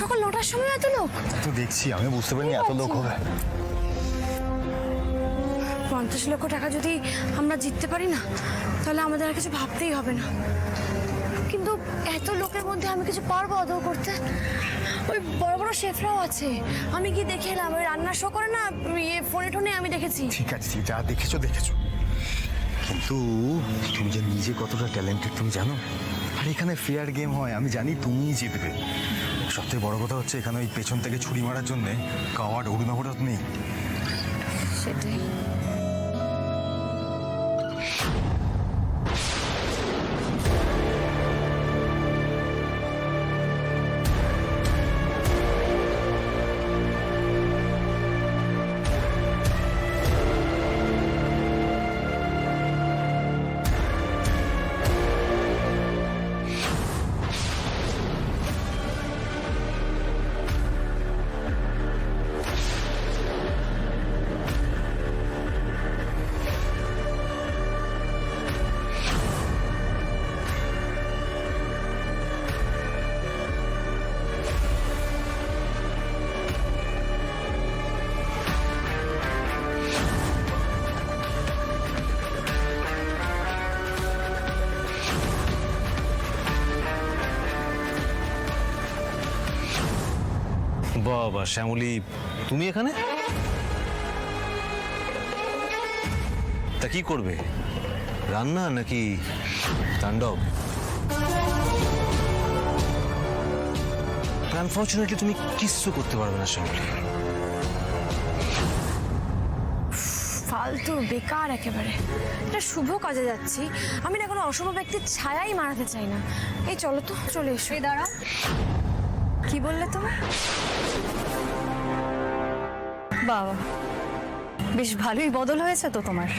সকাল 9টার সময় এত লোক? তো দেখছি, আমি বুঝতে পারিনি এত লোক হবে। 50 লক্ষ টাকা যদি আমরা জিততে পারি না, তাহলে আমাদের আর কিছু ভাবতেই হবে না। কিন্তু এত লোকের মধ্যে আমি কিছু পারবো আদৌ করতে? ওই বড় বড় শেফরাও আছে, আমি কি দেখে এলাম, ওই রান্নার শো করে না ফোনে টোনে আমি দেখেছি। ঠিক আছে, যা দেখেছো দেখেছো, কিন্তু তুমি যে নিজে কতটা ট্যালেন্টেড তুমি জানো। আর এখানে ফেয়ার গেম হয়, আমি জানি তুমিই জিতবে। সবথেকে বড় কথা হচ্ছে এখানে ওই পেছন থেকে ছুরি মারার জন্য কাওয়ার্ড অরুণাভরত নেই। সেটাই। বাবা শ্যামলী, তুমি এখানে? তা কি করবে, রান্না নাকি তাণ্ডব? আনফর্চুনেটলি তুমি কিচ্ছু করতে পারবে না শ্যামলী। ফালতু, বেকার একেবারে। এটা শুভ কাজে যাচ্ছি, আমি না কোনো অশুভ ব্যক্তির ছায়াই মারাতে চাই না। এই চলো তো, চলে এসো। দাঁড়াও, কি বললে তুমি? বাবা, বেশ ভালোই বদল হয়েছে তো তোমার।